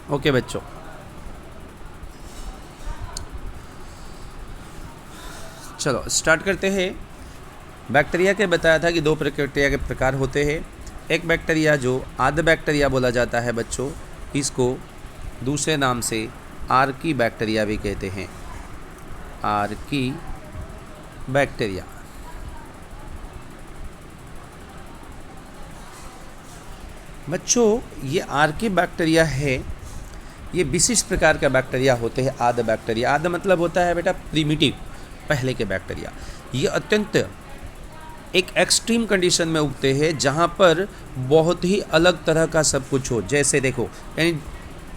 Okay बच्चों, चलो start करते हैं। बैक्टीरिया के बताया था कि दो बैक्टीरिया के प्रकार होते हैं। एक बैक्टीरिया जो आर्की बैक्टीरिया बोला जाता है बच्चों, इसको दूसरे नाम से आर्की बैक्टीरिया भी कहते हैं। Archie bacteria. बच्चों ये आर्की बैक्टीरिया है, ये विशिष्ट प्रकार का बैक्टीरिया होते हैं। आर्की बैक्टीरिया, आर्की मतलब होता है बेटा प्रिमिटिव, पहले के बैक्टीरिया। ये अत्यंत एक एक्सट्रीम कंडीशन में उगते हैं जहाँ पर बहुत ही अलग तरह का सब कुछ हो। जैसे देखो, यानी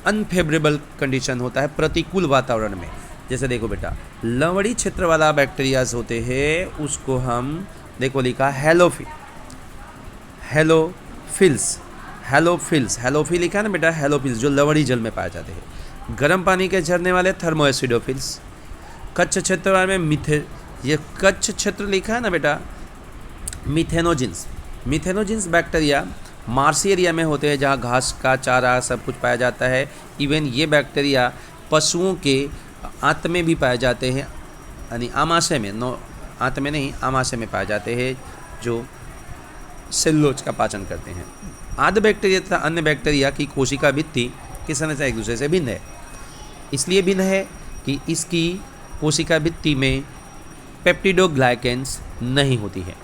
अनफेवरेबल कंडीशन होता है, प्रतिकूल वातावरण में। जैसे देखो बेटा, लवड़ी क्षेत्र वाला बैक्टीरियाज होते हैं, उसको हम देखो लिखा हेलोफिल्स लिखा है ना बेटा, हेलोफिल्स जो लवड़ी जल में पाए जाते हैं। गर्म पानी के झरने वाले थर्मोएसिडोफिल्स। कच्छ क्षेत्र वाले में ये कच्छ क्षेत्र लिखा है ना बेटा, मिथेनोजिन्स बैक्टीरिया मार्सी एरिया में होते हैं जहाँ घास का चारा सब कुछ पाया जाता है। इवन ये बैक्टीरिया पशुओं के आंत में भी पाए जाते हैं, यानी आमाशय में, आंत में नहीं, आमाशय में पाए जाते हैं, जो सेलुलोज का पाचन करते हैं। आर्की बैक्टीरिया तथा अन्य बैक्टीरिया की कोशिका भित्ति किस तरह से एक दूसरे से भिन्न है। इसलिए भिन्न है कि इसकी कोशिका भित्ति में पेप्टिडोग्लाइकेंस नहीं होती है,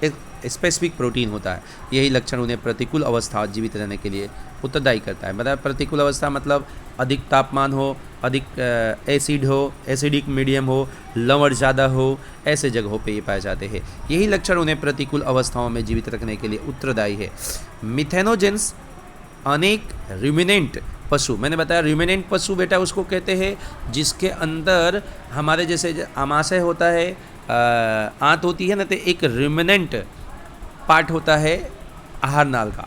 एक स्पेसिफिक प्रोटीन होता है। यही लक्षण उन्हें प्रतिकूल अवस्था जीवित रहने के लिए उत्तरदायी करता है। मतलब प्रतिकूल अवस्था मतलब अधिक तापमान हो, अधिक एसिडिक मीडियम हो, लवण ज़्यादा हो, ऐसे जगहों पे ये पाए जाते हैं। यही लक्षण उन्हें प्रतिकूल अवस्थाओं में जीवित रखने के लिए उत्तरदायी है। मिथेनोजेंस अनेक रूमिनेंट पशु, मैंने बताया रूमिनेंट पशु बेटा उसको कहते हैं जिसके अंदर हमारे जैसे आमाशय होता है, आंत होती है ना, तो एक रूमिनेंट पार्ट होता है आहार नाल का,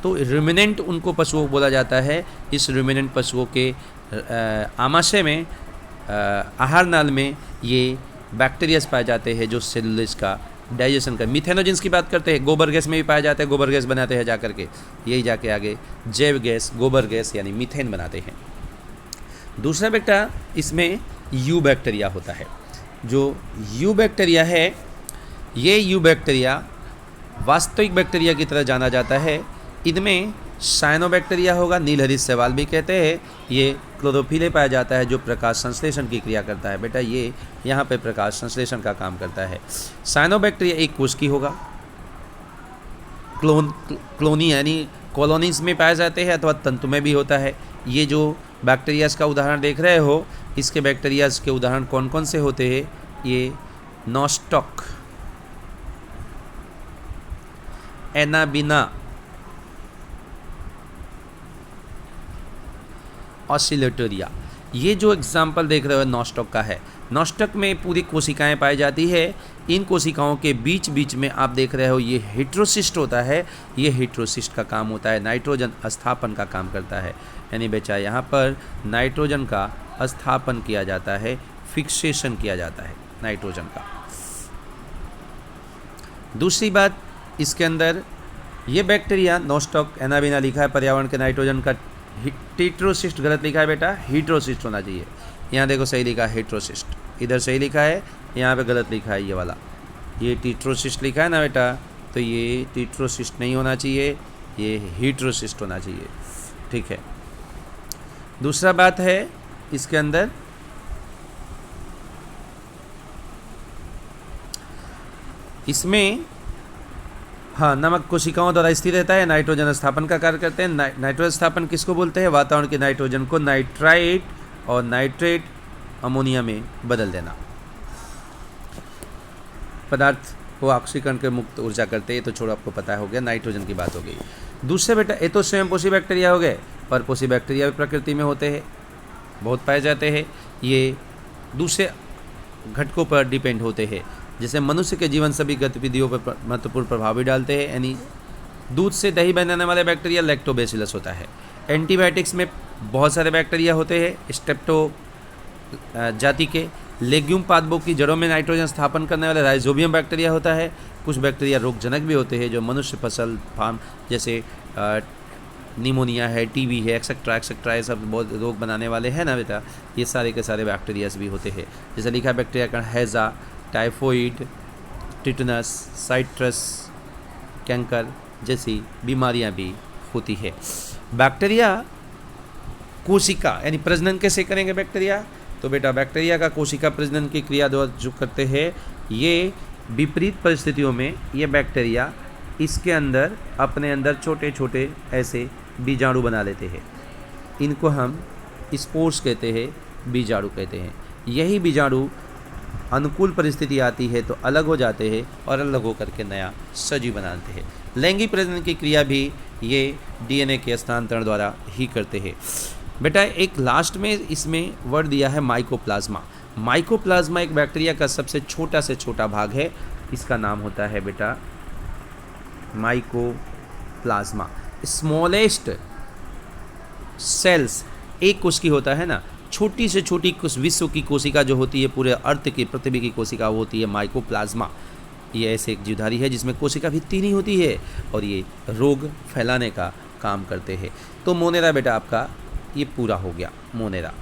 तो रूमिनेंट उनको पशुओं को बोला जाता है। इस रूमिनेंट पशुओं के आमाशय में, आहार नाल में ये बैक्टीरियाज पाए जाते हैं जो सेलुलोज का डाइजेशन कर। मिथेनोजेंस की बात करते हैं, गोबर गैस में भी पाए जाते हैं, गोबर गैस बनाते हैं जाकर के, यही जाके आगे जैव गैस, गोबर गैस यानी मीथेन बनाते हैं। दूसरा बेटा इसमें यू बैक्टीरिया होता है। जो यू बैक्टीरिया है, ये यू बैक्टीरिया वास्तविक बैक्टीरिया की तरह जाना जाता है। इनमें साइनोबैक्टीरिया होगा, नीलहरित शैवाल भी कहते हैं। ये क्लोरोफिले पाया जाता है जो प्रकाश संश्लेषण की क्रिया करता है। बेटा ये यहाँ पे प्रकाश संश्लेषण का काम करता है। साइनोबैक्टीरिया एक कोश की होगा, क्लोनी यानी कॉलोनीज में पाए जाते हैं अथवा तंतु में भी होता है। ये जो बैक्टीरियाज का उदाहरण देख रहे हो, इसके बैक्टीरियाज के उदाहरण कौन कौन से होते हैं? ये नॉस्टॉक, एनाबिना, ऑसिलेटोरिया, ये जो एग्जाम्पल देख रहे हो नॉस्टॉक का है। नॉस्टॉक में पूरी कोशिकाएं पाई जाती है। इन कोशिकाओं के बीच बीच में आप देख रहे हो ये हेट्रोसिस्ट होता है। ये हेट्रोसिस्ट का काम होता है नाइट्रोजन स्थापन का काम करता है, यानी बेचा यहाँ पर नाइट्रोजन का स्थापन किया जाता है, फिक्सेशन किया जाता है नाइट्रोजन का। दूसरी बात, इसके अंदर ये बैक्टीरिया नॉस्टॉक, एनाबिना लिखा है पर्यावरण के नाइट्रोजन का। टीट्रोसिस्ट गलत लिखा है बेटा, हीट्रोसिस्ट होना चाहिए। यहाँ देखो सही लिखा है हेट्रोसिस्ट, इधर सही लिखा है, यहाँ पे गलत लिखा है ये वाला। ये टीट्रोसिस्ट लिखा है ना बेटा, तो ये टीट्रोसिस्ट नहीं होना चाहिए, ये हीट्रोसिस्ट होना चाहिए। ठीक है। दूसरा बात है इसके अंदर इसमें हाँ, नमक कोशिकाओं द्वारा स्थिर रहता है, नाइट्रोजन स्थापन का कार्य करते हैं। नाइट्रोजन स्थापन किसको बोलते हैं? वातावरण के नाइट्रोजन को नाइट्राइट और नाइट्रेट अमोनिया में बदल देना। पदार्थ को ऑक्सीकरण के मुक्त ऊर्जा करते हैं, तो छोड़ो आपको पता हो गया, नाइट्रोजन की बात हो गई। दूसरे बेटा ये तो स्वयंपोषी बैक्टीरिया हो गए, परपोषी बैक्टीरिया भी प्रकृति में होते हैं, बहुत पाए जाते हैं। ये दूसरे घटकों पर डिपेंड होते हैं, जैसे मनुष्य के जीवन सभी गतिविधियों पर महत्वपूर्ण प्रभाव भी डालते हैं। यानी दूध से दही बनाने वाले बैक्टीरिया लैक्टोबैसिलस होता है। एंटीबायोटिक्स में बहुत सारे बैक्टीरिया होते हैं, स्टेप्टो जाति के। लेग्यूम पादपों की जड़ों में नाइट्रोजन स्थापन करने वाले राइजोबियम बैक्टीरिया होता है। कुछ बैक्टीरिया रोगजनक भी होते हैं जो मनुष्य, फसल, फार्म जैसे निमोनिया है, टीबी है, एक्सेट्रा एक्सेट्रा, ये सब बहुत रोग बनाने वाले हैं ना बेटा, ये सारे के सारे बैक्टीरियाज भी होते हैं। जैसे लिखा है बैक्टीरिया का हैज़ा, टाइफॉइड, टिटनस, साइट्रस, कैंकर जैसी बीमारियां भी होती है। बैक्टीरिया कोशिका यानी प्रजनन कैसे करेंगे बैक्टीरिया? तो बेटा बैक्टीरिया का कोशिका प्रजनन की क्रिया द्वारा जो करते हैं, ये विपरीत परिस्थितियों में ये बैक्टीरिया इसके अंदर अपने अंदर छोटे छोटे ऐसे बीजाणु बना लेते हैं। इनको हम स्पोर्स कहते हैं, बीजाणु कहते हैं। यही बीजाणु अनुकूल परिस्थिति आती है तो अलग हो जाते हैं और अलग होकर के नया सजीव बनाते हैं। लैंगिक प्रजनन की क्रिया भी ये डीएनए के हस्तांतरण द्वारा ही करते हैं। बेटा एक लास्ट में इसमें वर्ड दिया है माइकोप्लाज्मा। माइकोप्लाज्मा एक बैक्टीरिया का सबसे छोटा से छोटा भाग है, इसका नाम होता है बेटा माइकोप्लाज्मा। स्मॉलेस्ट सेल्स एक कोशिकी होता है ना, छोटी से छोटी विश्व की कोशिका जो होती है, पूरे अर्थ की पृथ्वी की कोशिका वो होती है माइकोप्लाज्मा। ये ऐसे एक जीवधारी है जिसमें कोशिका भी 3 ही होती है और ये रोग फैलाने का काम करते हैं। तो मोनेरा बेटा आपका ये पूरा हो गया मोनेरा।